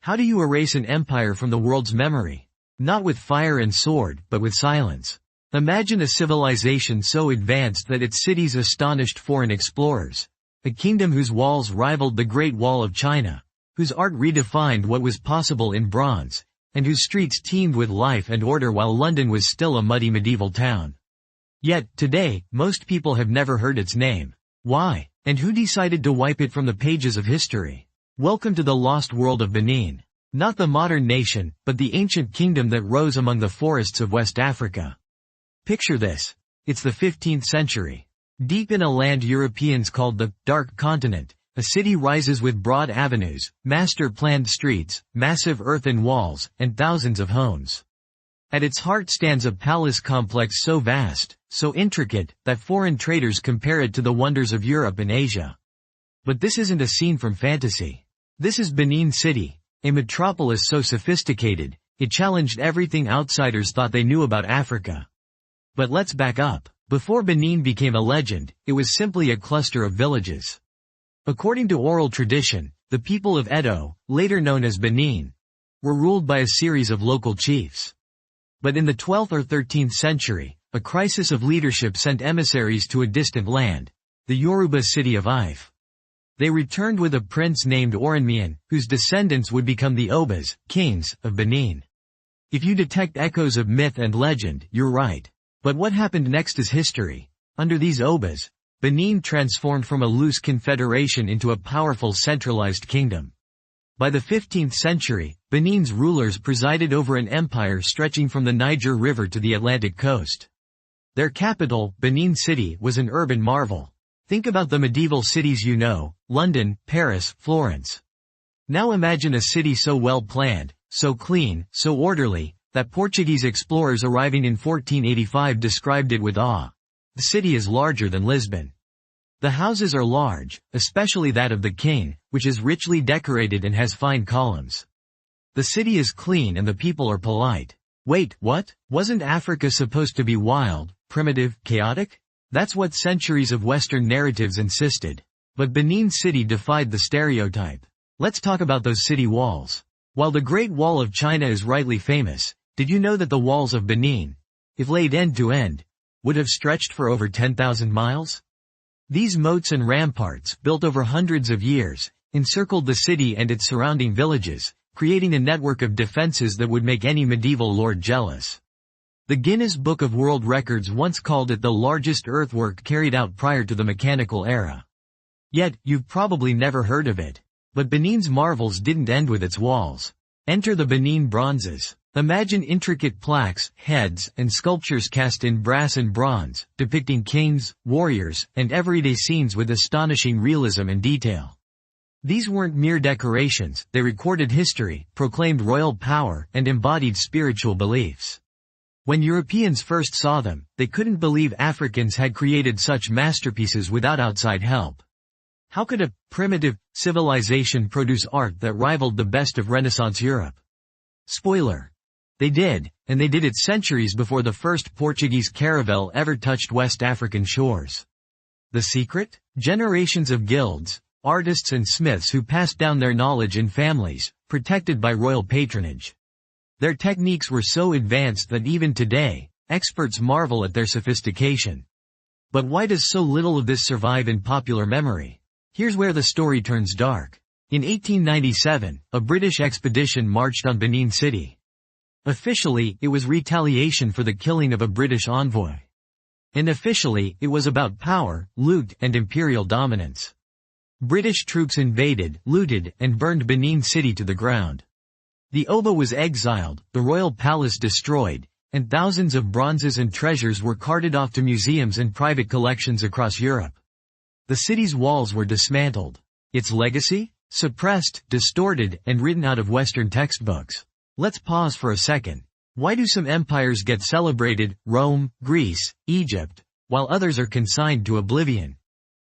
How do you erase an empire from the world's memory? Not with fire and sword, but with silence. Imagine a civilization so advanced that its cities astonished foreign explorers. A kingdom whose walls rivaled the Great Wall of China, whose art redefined what was possible in bronze, and whose streets teemed with life and order while London was still a muddy medieval town. Yet, today, most people have never heard its name. Why? And who decided to wipe it from the pages of history? Welcome to the lost world of Benin. Not the modern nation, but the ancient kingdom that rose among the forests of West Africa. Picture this. It's the 15th century. Deep in a land Europeans called the Dark Continent, a city rises with broad avenues, master-planned streets, massive earthen walls, and thousands of homes. At its heart stands a palace complex so vast, so intricate, that foreign traders compare it to the wonders of Europe and Asia. But this isn't a scene from fantasy. This is Benin City, a metropolis so sophisticated, it challenged everything outsiders thought they knew about Africa. But let's back up. Before Benin became a legend, it was simply a cluster of villages. According to oral tradition, the people of Edo, later known as Benin, were ruled by a series of local chiefs. But in the 12th or 13th century, a crisis of leadership sent emissaries to a distant land, the Yoruba city of Ife. They returned with a prince named Oranmiyan, whose descendants would become the Obas, kings, of Benin. If you detect echoes of myth and legend, you're right. But what happened next is history. Under these Obas, Benin transformed from a loose confederation into a powerful centralized kingdom. By the 15th century, Benin's rulers presided over an empire stretching from the Niger River to the Atlantic coast. Their capital, Benin City, was an urban marvel. Think about the medieval cities you know, London, Paris, Florence. Now imagine a city so well planned, so clean, so orderly, that Portuguese explorers arriving in 1485 described it with awe. The city is larger than Lisbon. The houses are large, especially that of the king, which is richly decorated and has fine columns. The city is clean and the people are polite. Wait, what? Wasn't Africa supposed to be wild, primitive, chaotic? That's what centuries of Western narratives insisted. But Benin City defied the stereotype. Let's talk about those city walls. While the Great Wall of China is rightly famous, did you know that the walls of Benin, if laid end to end, would have stretched for over 10,000 miles? These moats and ramparts, built over hundreds of years, encircled the city and its surrounding villages, creating a network of defenses that would make any medieval lord jealous. The Guinness Book of World Records once called it the largest earthwork carried out prior to the mechanical era. Yet, you've probably never heard of it. But Benin's marvels didn't end with its walls. Enter the Benin bronzes. Imagine intricate plaques, heads, and sculptures cast in brass and bronze, depicting kings, warriors, and everyday scenes with astonishing realism and detail. These weren't mere decorations, they recorded history, proclaimed royal power, and embodied spiritual beliefs. When Europeans first saw them, they couldn't believe Africans had created such masterpieces without outside help. How could a primitive civilization produce art that rivaled the best of Renaissance Europe? Spoiler. They did, and they did it centuries before the first Portuguese caravel ever touched West African shores. The secret? Generations of guilds, artists and smiths who passed down their knowledge in families, protected by royal patronage. Their techniques were so advanced that even today, experts marvel at their sophistication. But why does so little of this survive in popular memory? Here's where the story turns dark. In 1897, a British expedition marched on Benin City. Officially, it was retaliation for the killing of a British envoy. Unofficially, it was about power, loot, and imperial dominance. British troops invaded, looted, and burned Benin City to the ground. The Oba was exiled, the royal palace destroyed, and thousands of bronzes and treasures were carted off to museums and private collections across Europe. The city's walls were dismantled. Its legacy? Suppressed, distorted, and written out of Western textbooks. Let's pause for a second. Why do some empires get celebrated, Rome, Greece, Egypt, while others are consigned to oblivion?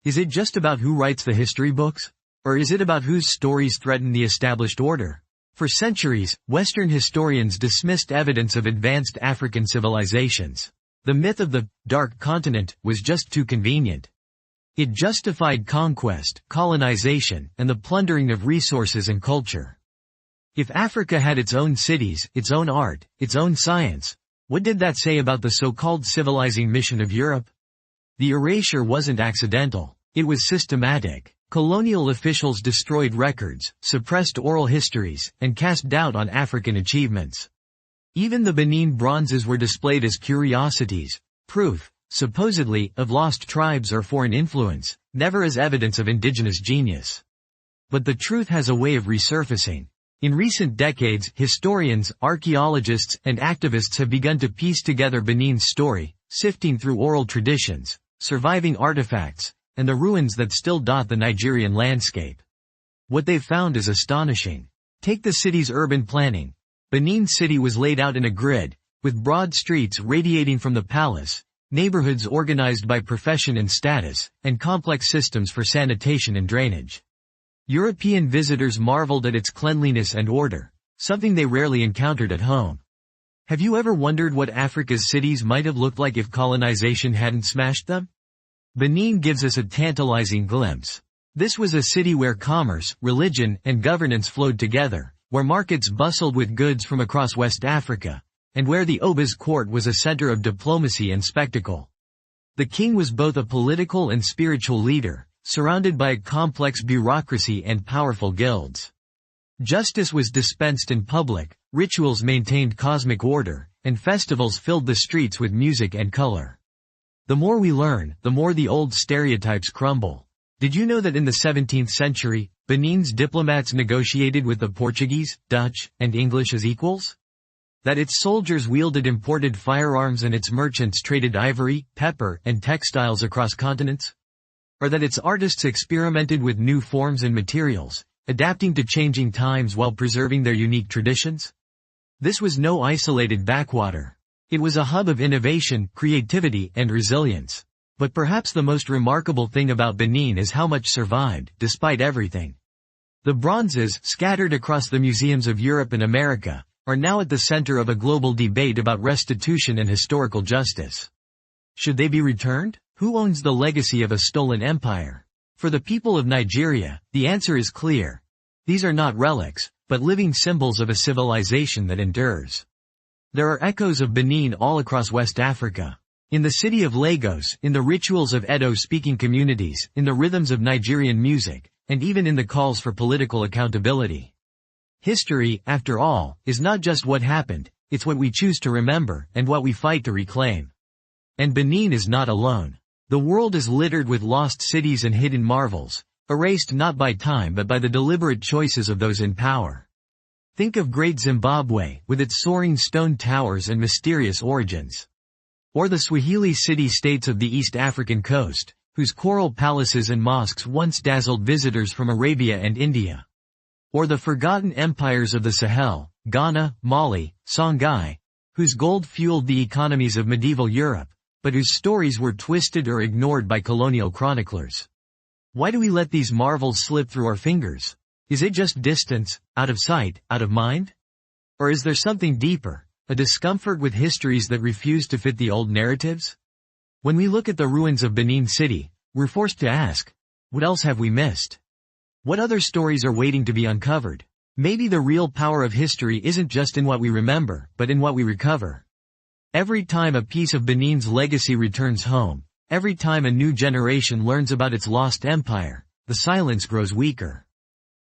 Is it just about who writes the history books? Or is it about whose stories threaten the established order? For centuries, Western historians dismissed evidence of advanced African civilizations. The myth of the Dark Continent was just too convenient. It justified conquest, colonization, and the plundering of resources and culture. If Africa had its own cities, its own art, its own science, what did that say about the so-called civilizing mission of Europe? The erasure wasn't accidental. It was systematic. Colonial officials destroyed records, suppressed oral histories, and cast doubt on African achievements. Even the Benin bronzes were displayed as curiosities, proof, supposedly, of lost tribes or foreign influence, never as evidence of indigenous genius. But the truth has a way of resurfacing. In recent decades, historians, archaeologists, and activists have begun to piece together Benin's story, sifting through oral traditions, surviving artifacts, and the ruins that still dot the Nigerian landscape. What they've found is astonishing. Take the city's urban planning. Benin City was laid out in a grid, with broad streets radiating from the palace, neighborhoods organized by profession and status, and complex systems for sanitation and drainage. European visitors marveled at its cleanliness and order, something they rarely encountered at home. Have you ever wondered what Africa's cities might have looked like if colonization hadn't smashed them? Benin gives us a tantalizing glimpse. This was a city where commerce, religion, and governance flowed together, where markets bustled with goods from across West Africa, and where the Oba's court was a center of diplomacy and spectacle. The king was both a political and spiritual leader, surrounded by a complex bureaucracy and powerful guilds. Justice was dispensed in public, rituals maintained cosmic order, and festivals filled the streets with music and color. The more we learn, the more the old stereotypes crumble. Did you know that in the 17th century, Benin's diplomats negotiated with the Portuguese, Dutch, and English as equals? That its soldiers wielded imported firearms and its merchants traded ivory, pepper, and textiles across continents? Or that its artists experimented with new forms and materials, adapting to changing times while preserving their unique traditions? This was no isolated backwater. It was a hub of innovation, creativity, and resilience. But perhaps the most remarkable thing about Benin is how much survived, despite everything. The bronzes, scattered across the museums of Europe and America, are now at the center of a global debate about restitution and historical justice. Should they be returned? Who owns the legacy of a stolen empire? For the people of Nigeria, the answer is clear. These are not relics, but living symbols of a civilization that endures. There are echoes of Benin all across West Africa. In the city of Lagos, in the rituals of Edo-speaking communities, in the rhythms of Nigerian music, and even in the calls for political accountability. History, after all, is not just what happened, it's what we choose to remember, and what we fight to reclaim. And Benin is not alone. The world is littered with lost cities and hidden marvels, erased not by time but by the deliberate choices of those in power. Think of Great Zimbabwe, with its soaring stone towers and mysterious origins. Or the Swahili city-states of the East African coast, whose coral palaces and mosques once dazzled visitors from Arabia and India. Or the forgotten empires of the Sahel, Ghana, Mali, Songhai, whose gold fueled the economies of medieval Europe, but whose stories were twisted or ignored by colonial chroniclers. Why do we let these marvels slip through our fingers? Is it just distance, out of sight, out of mind? Or is there something deeper? A discomfort with histories that refuse to fit the old narratives? When we look at the ruins of Benin City, we're forced to ask, what else have we missed? What other stories are waiting to be uncovered? Maybe the real power of history isn't just in what we remember, but in what we recover. Every time a piece of Benin's legacy returns home, every time a new generation learns about its lost empire, the silence grows weaker.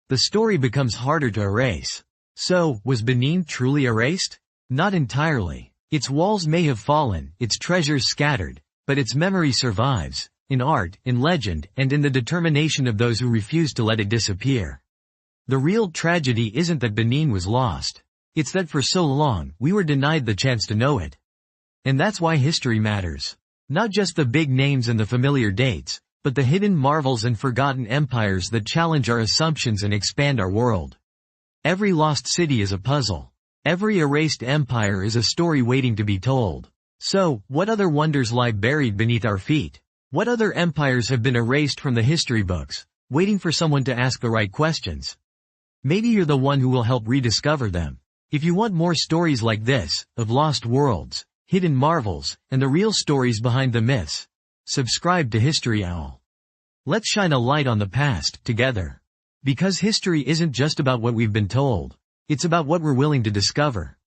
The story becomes harder to erase. So, was Benin truly erased? Not entirely. Its walls may have fallen, its treasures scattered, but its memory survives, in art, in legend, and in the determination of those who refuse to let it disappear. The real tragedy isn't that Benin was lost. It's that for so long, we were denied the chance to know it. And that's why history matters. Not just the big names and the familiar dates, but the hidden marvels and forgotten empires that challenge our assumptions and expand our world. Every lost city is a puzzle. Every erased empire is a story waiting to be told. So, what other wonders lie buried beneath our feet? What other empires have been erased from the history books, waiting for someone to ask the right questions? Maybe you're the one who will help rediscover them. If you want more stories like this, of lost worlds, hidden marvels, and the real stories behind the myths, subscribe to History Owl. Let's shine a light on the past, together. Because history isn't just about what we've been told. It's about what we're willing to discover.